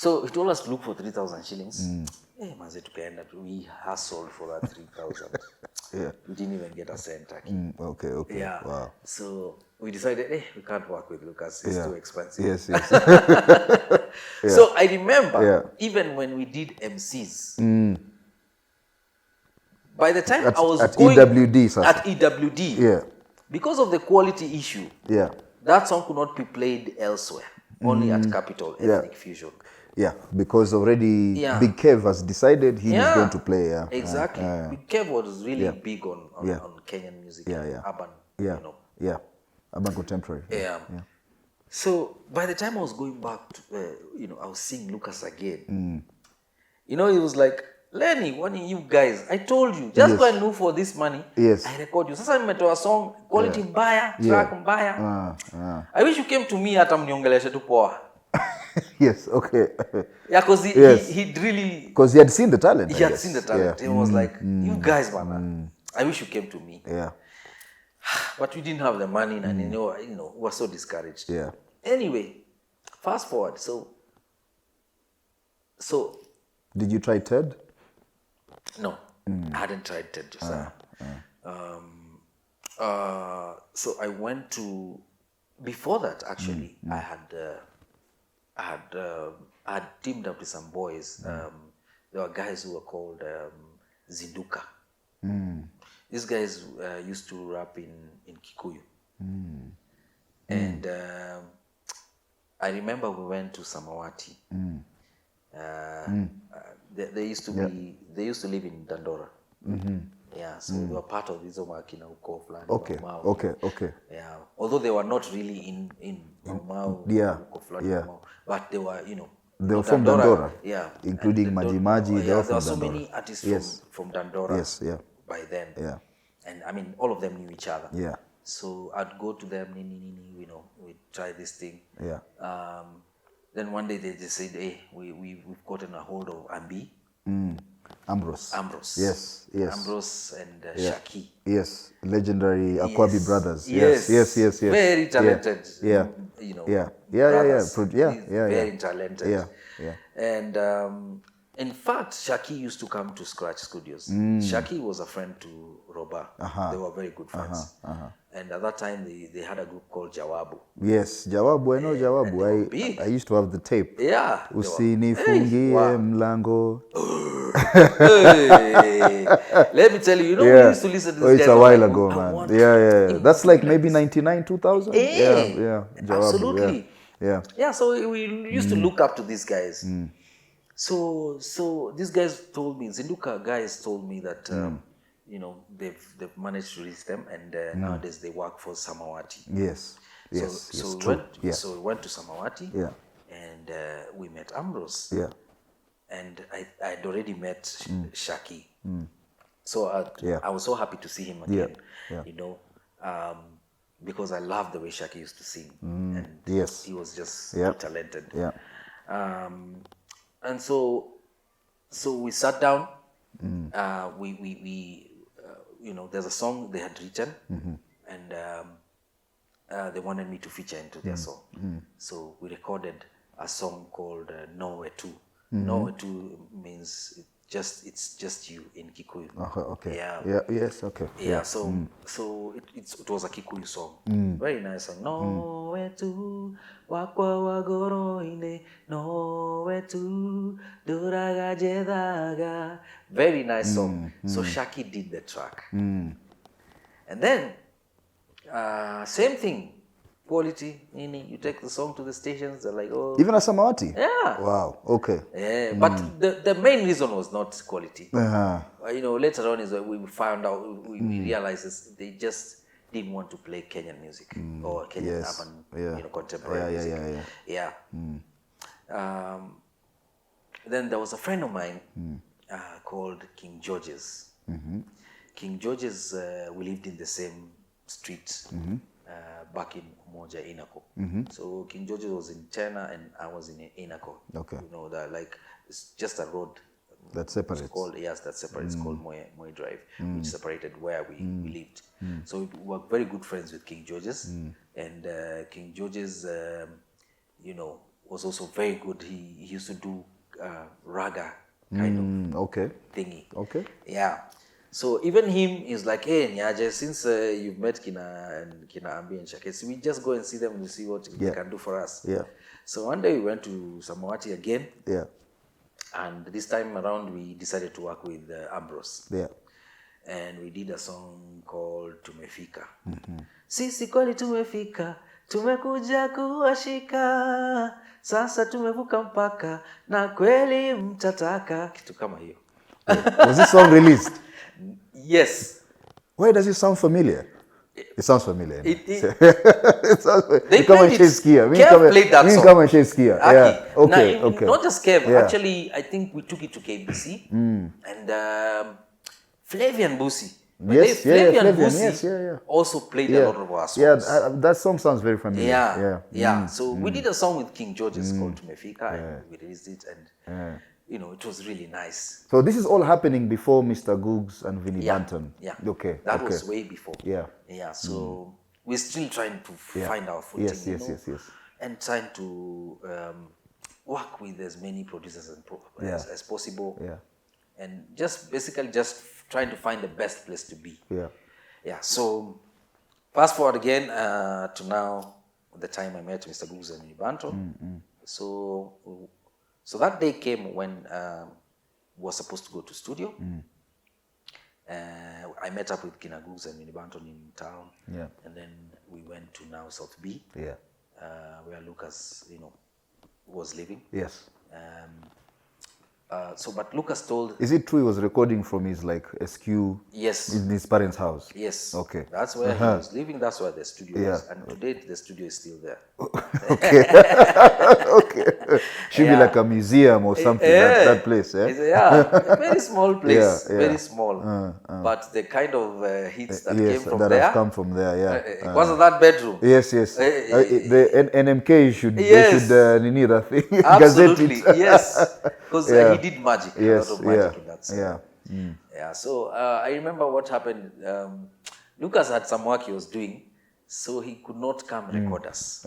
So he told us to look for 3,000 shillings. Hey, manze, we hustled for that 3,000. Yeah. We didn't even get a cent. Okay. Yeah. Wow. So we decided, hey, we can't work with Lucas. It's too expensive. Yes. So I remember, even when we did MCs, by the time I was going EWD, at EWD, because of the quality issue, that song could not be played elsewhere, only at Capital Ethnic Fusion. Yeah, because already Big Kev has decided he is going to play. Yeah, exactly. Big Kev was really big on Kenyan music, urban, urban contemporary. Yeah. So by the time I was going back to, I was seeing Lucas again. It was like, Lenny, one of you guys, I told you, just go and look for this money. Yes. I record you. Sasa nimetoa song, quality mbaya, track mbaya. I wish you came to me hata mniongeleshe tu poa. Yes, okay. Yeah, because he'd really... Because he had seen the talent, He had seen the talent. He was like, you guys, man, I wish you came to me. Yeah. But we didn't have the money and, we were so discouraged. Yeah. Anyway, fast forward. So... Did you try Ted? No, I hadn't tried Ted Josiah. So I went to... Before that, actually, I had teamed up with some boys. There were guys who were called Zinduka. These guys used to rap in Kikuyu. And I remember we went to Samawati. They used to live in Dandora. Yeah, so they were part of Izomakina Uko Flan. Okay. Yeah, although they were not really in Mau, Uko Flan, but they were, they were from Dandora. Yeah, including Maji. There were so many artists from Dandora. Yes, by then. Yeah, and I mean all of them knew each other. Yeah. So I'd go to them, we try this thing. Yeah. Then one day they just said, hey, we've gotten a hold of Ambi. Ambrose. Yes. Ambrose and Shaki. Yes, legendary Akwabi brothers. Yes. Very talented. Brothers. Very talented. Yeah. And in fact, Shaki used to come to Scratch Studios. Shaki was a friend to Roba. They were very good friends. And at that time, they had a group called Jawabu. Yes, Jawabu. I know Jawabu. I used to have the tape. Yeah. Usinifungie mlango. Let me tell you, we used to listen to this. It's a while ago, man. Yeah. That's like maybe 99, 2000. Yeah. Jawabu, absolutely. Yeah. So we used to look up to these guys. So these guys told me, Zinduka guys told me that they've managed to reach them, and nowadays they work for Samawati. Yes. So we went to Samawati. Yeah. And we met Ambrose. Yeah. And I'd already met Shaki. So I was so happy to see him again. Because I loved the way Shaki used to sing. And he was just so talented. Yeah. And so we sat down. There's a song they had written, and they wanted me to feature into their song. So we recorded a song called Nowhere To. Nowhere To means it's just you in Kikuyu. Okay. Yeah. Yes. Okay. Yeah. So it was a Kikuyu song. Very nice song. Nowhere to wakwa wagoroine. Nowhere to duragajedaga. Very nice song. So Shaki did the track. And then same thing. Quality, you take the song to the stations, they're like, oh. Even at Samawati? Yeah. Wow, okay. Yeah, but the main reason was not quality. Later on is we found out, we realized they just didn't want to play Kenyan music or Kenyan urban, contemporary music. Yeah. Then there was a friend of mine called King George's. King George's, we lived in the same street. Back in Moja, Inako. So King George's was in China and I was in Inako. Okay. It's just a road. That separates. That's separate. It's called Moi Drive, which separated where we lived. So we were very good friends with King George's. And King George's, was also very good. He used to do raga kind of thingy. Okay. Yeah. So even him is like, hey, Nyaje, since you've met Kina Ambi and Shakesi, we just go and see them and see what they can do for us. Yeah. So one day we went to Samawati again. Yeah. And this time around, we decided to work with Ambrose. Yeah. And we did a song called Tumefika. Sisi kweli tumefika, tumekuja kuwashika, sasa tumevuka mpaka, na kweli mtataka. Kitu kama hiyo. Was this song released? Yes. Why does it sound familiar? It sounds familiar. It sounds familiar. They come and played chase Kia. Kev played that song. Come and chase Kia. Yeah. Okay. Now, okay. Not just Kev. Yeah. Actually, I think we took it to KBC. And Flavian Busi. Yes, Flavian Busi yes. also played a lot of our songs. Yeah, that song sounds very familiar. Yeah. So we did a song with King Djs called Tumefika, and we released it, and it was really nice. So this is all happening before Mr. Googs and Vinnie Banton. Yeah. Okay. That was way before. Yeah. Yeah. So we're still trying to find our footing. Yes. And trying to work with as many producers as possible. Yeah. And just basically trying to find the best place to be. Yeah. Yeah. So fast forward again to now, the time I met Mr. Googs and Vinnie Banton. So that day came when we were supposed to go to studio. I met up with Kina Googs and Vinnie Banton in town. Yeah. And then we went to now South B. Yeah. Where Lucas, was living. Yes. But Lucas told... Is it true he was recording from his SQ Yes. in his parents' house? Yes. Okay. That's where he was living. That's where the studio is. And today the studio is still there. Okay. Okay. Should be like a museum or something, that place. It's a very small place. Yeah. Very small. But the kind of hits that came from that there... have come from there, it wasn't that bedroom. Yes. The NMK should nini that thing. Absolutely, yes. Because he did magic. Yes, a lot of magic in that song. Yeah. Yeah, so I remember what happened. Lucas had some work he was doing, so he could not come record us.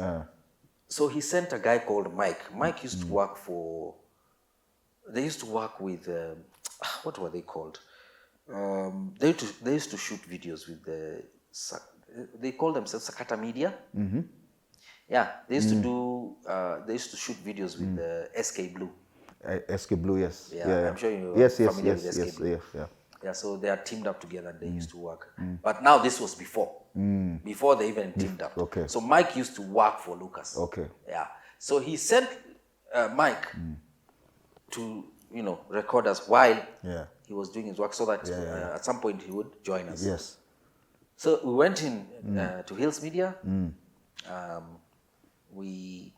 So he sent a guy called Mike. Mike used to work for... They used to work with... what were they called? They used to shoot videos with the... They call themselves Sakata Media. Yeah, they used to do... they used to shoot videos with the SK Blue. SK Blue, yes. Yeah, I'm sure you're familiar with SK Blue. Yeah, so they are teamed up together and they used to work. But now this was before. Before they even teamed up. Okay. So Mike used to work for Lucas. Okay. Yeah. So he sent Mike to, record us while he was doing his work so that at some point he would join us. Yes. So we went in to Hills Media. We,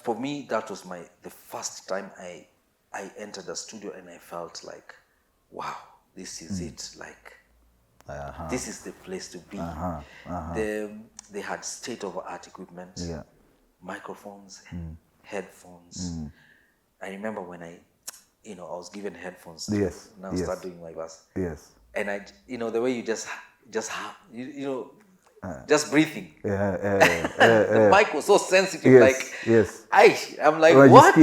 for me, that was the first time I entered the studio and I felt like, wow, this is it. Like, this is the place to be. They had state-of-the-art equipment, microphones, headphones. I remember when I was given headphones to start doing my verse. Yes. And the way you just just breathing. The mic was so sensitive. I'm like, what?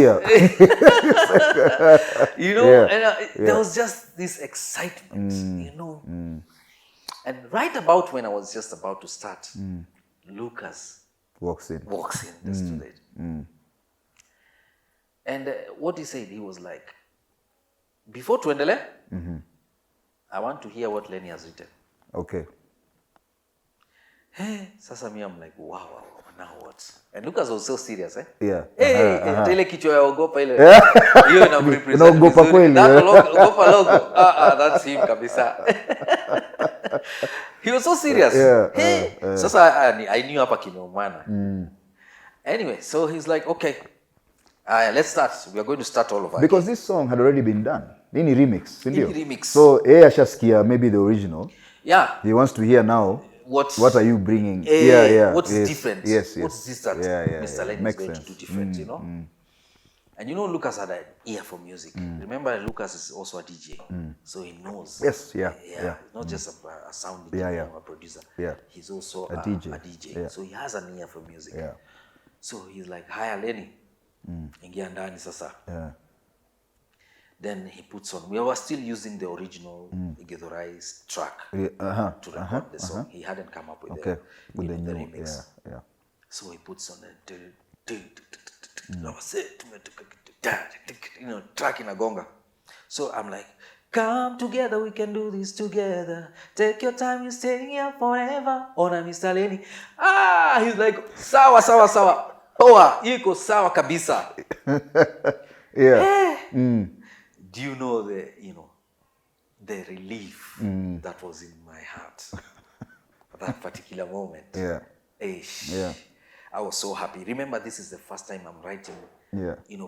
There was just this excitement, And right about when I was just about to start, Lucas walks in the studio. And what he said, he was like, before tuendele, I want to hear what Lenny has written. Okay. Hey, sasa me, I'm like, wow, now what? And Lucas was so serious, Yeah. Ile kichwa ya Ogopa ile. Hiyo ina represent. Ogopa kweli. Ogopa logo. That's him kabisa. He was so serious. Hey, sasa I knew hapa kimeumana. Anyway, so he's like, okay, let's start. We are going to start all over. Because this song had already been done. Nini remix, remix. So, ashaskia maybe the original. Yeah. He wants to hear now. What are you bringing? What's different? Yes. What's this that Mr. Lenny is going to do different, And Lucas had an ear for music. Remember, Lucas is also a DJ, so he knows. Yes, Not just a sound engineer or a producer. Yeah. He's also a DJ. So he has an ear for music. Yeah. So he's like, haya Lenny, ingia ndani sasa. Yeah. Then he puts on, we were still using the original Githurais track to record the song. He hadn't come up with the remix. Yeah. So he puts on track in a gonga. So I'm like, come together, we can do this together. Take your time, you're staying here forever. Ona Mr. Lenny. He's like, sawa. Poa, iko sawa kabisa. Yeah. Do you know the relief that was in my heart at that particular moment? Yeah. Yeah. I was so happy. Remember, this is the first time I'm writing,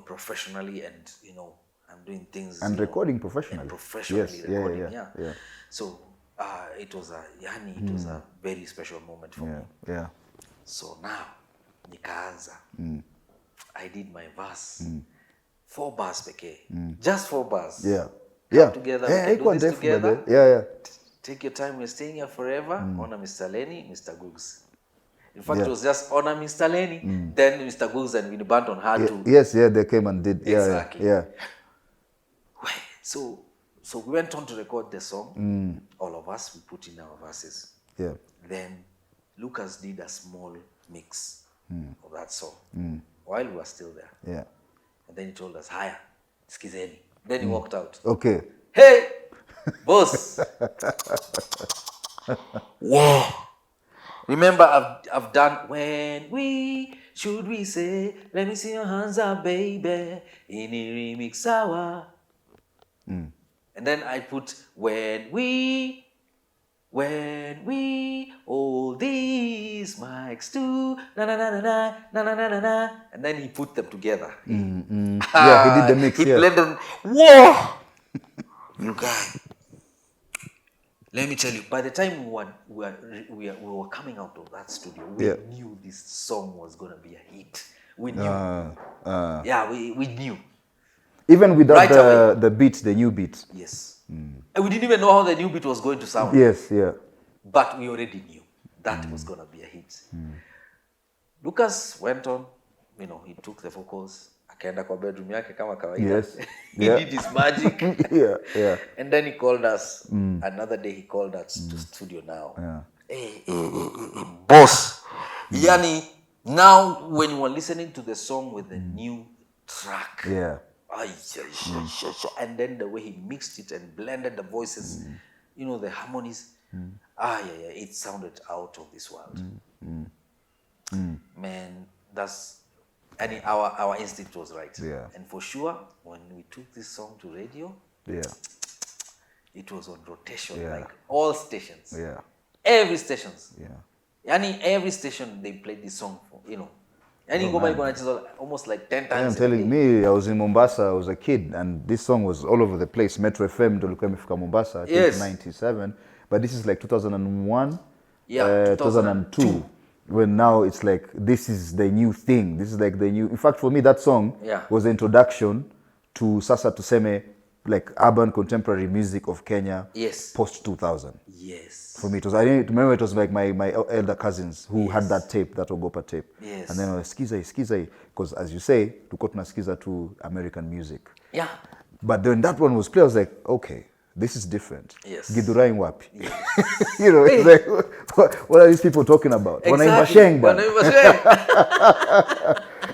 professionally, and I'm doing things and recording professionally. And professionally recording, yeah. So it was a very special moment for me. Yeah. So now, nikaanza. I did my verse. 4 bars pekee. Just 4 bars. Yeah. Come together, we can do this together. Yeah. Take your time, we're staying here forever. Honor Mr. Lenny, Mr. Googs. In fact, it was just honor Mr. Lenny, then Mr. Googs and Winnie Banton had to. Yes, they came and did. Exactly. Yeah. So we went on to record the song. All of us, we put in our verses. Yeah. Then Lucas did a small mix of that song while we were still there. Yeah. And then he told us, haya, skizeni. Then he walked out. Okay. Hey, boss. Wow. Remember, I've done should we say, let me see your hands up, baby, in a remix hour. And then I put when we all these mics too, na. And then he put them together. Yeah, he did the mix. He played them. Whoa! You guys. Let me tell you, by the time we were coming out of that studio, we knew this song was going to be a hit. We knew. We knew. Even without the beat, the new beat. Yes. And we didn't even know how the new beat was going to sound. Yes, yeah. But we already knew that was going to be a hit. Lucas went on, he took the vocals. Akaenda kwa bedroom yake kama kawaida. Yes. He did his magic. Yeah. And then he called us. Another day he called us to studio now. Yeah. Hey, boss. Yani, now when you are listening to the song with the new track. Yeah. And then the way he mixed it and blended the voices, the harmonies. It sounded out of this world. Man, our instinct was right. Yeah. And for sure, when we took this song to radio, it was on rotation, like all stations. Yeah. Every stations. Yeah. Every station they played this song for, almost like 10 times. I'm telling me, I was in Mombasa, I was a kid, and this song was all over the place. Metro FM, tulikuwa imefika Mombasa, I think 97. But this is like 2001, 2002. When now it's like, this is the new thing. This is like the new... In fact, for me, that song was the introduction to Sasa Tuseme, like urban contemporary music of Kenya post-2000. Yes. For me, I remember it was like my elder cousins who had that tape, that Ogopa tape. Yes. And then I was skiza, because as you say, tulikuwa tunaskiza to American music. Yeah. But then that one was played, I was like, okay, this is different. Yes. Githurai wapi. Yes. It's like, what are these people talking about? Exactly.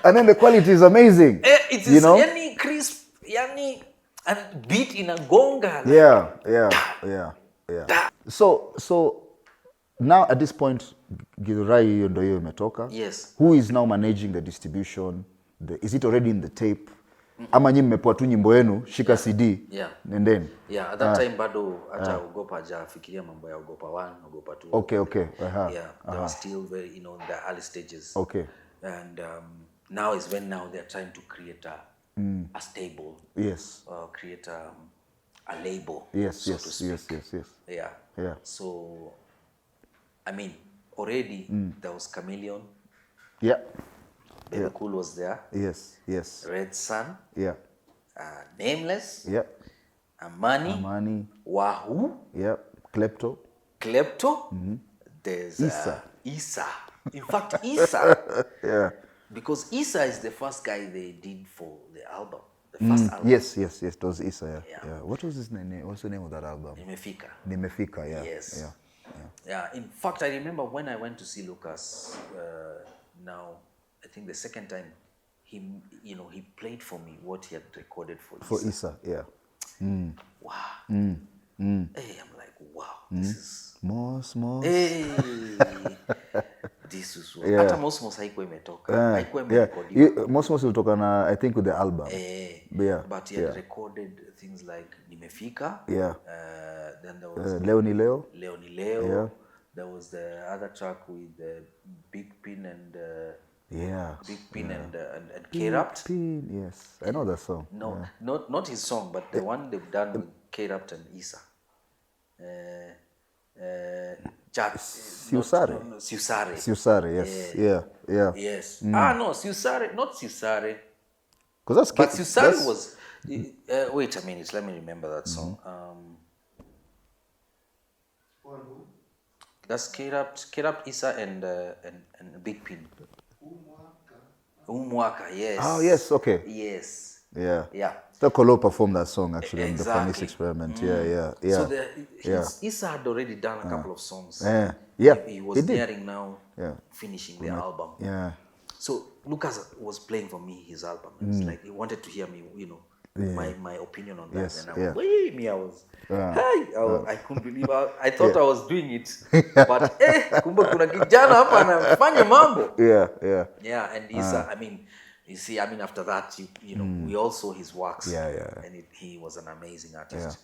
And then the quality is amazing. It is yani crisp, and beat in a gonga. Yeah. So now at this point, Githurai ndio hiyo imetoka. Yes. Who is now managing the distribution? Is it already in the tape? Ama nyinyi mmepoa tu nyimbo yenu, shika CD, nendeni. Yeah, at that time bado hata Ogopa hajafikiria mambo ya Ogopa 1, Ogopa 2. Okay. Yeah, they were still very, in the early stages. Okay. And now is when they're trying to create a stable. Yes. Create a label. Yes. Yeah. So, I mean, already there was Chameleon. Yeah. Baby Cool was there. Yes. Red Sun. Yeah. Nameless. Yeah. Amani. Wahoo. Yeah. Klepto. There's Issa. In fact, Issa. Yeah. because Issa is the first guy they did for the album, the first album. Yes, it was Issa. Yeah. What was his name? What's the name of that album? Nimefika. Yeah. Yes. Yeah. In fact, I remember when I went to see Lucas. Now, I think the second time, he played for me what he had recorded for Issa. Yeah. Wow. Hey, I'm like, wow, this is Mos. Hey. This is what hata Mos haikuwa imetoka. Haikuwa imerekodiwa. Mos ilitoka na, I think, with the album. But he had recorded things like Nimefika. Then there was Leo ni Leo. Yeah. There was the other track with Big Pin and and K-Rapt. Yes, I know that song. No, not his song, but the one they've done with K-Rapt and Issa. Siusare, yes. Yeah. Yes. No, Siusare, not Siusare. Because But Siusare was. Wait a minute, let me remember that song. That's K-Rapt, Issa, and Big Pin. Umwaka, yes. Oh, yes, okay. Yes. Yeah. The Kolo performed that song actually in the Phoenix Experiment. Yeah. So Issa had already done a couple of songs. He was nearing now finishing the album. Yeah. So Lucas was playing for me his album. It's like he wanted to hear me, my opinion on that. And I couldn't believe I thought I was doing it. But kumbe kuna kijana hapa anafanya mambo. Yeah, and Issa, after that, we all saw his works. Yeah. And he was an amazing artist.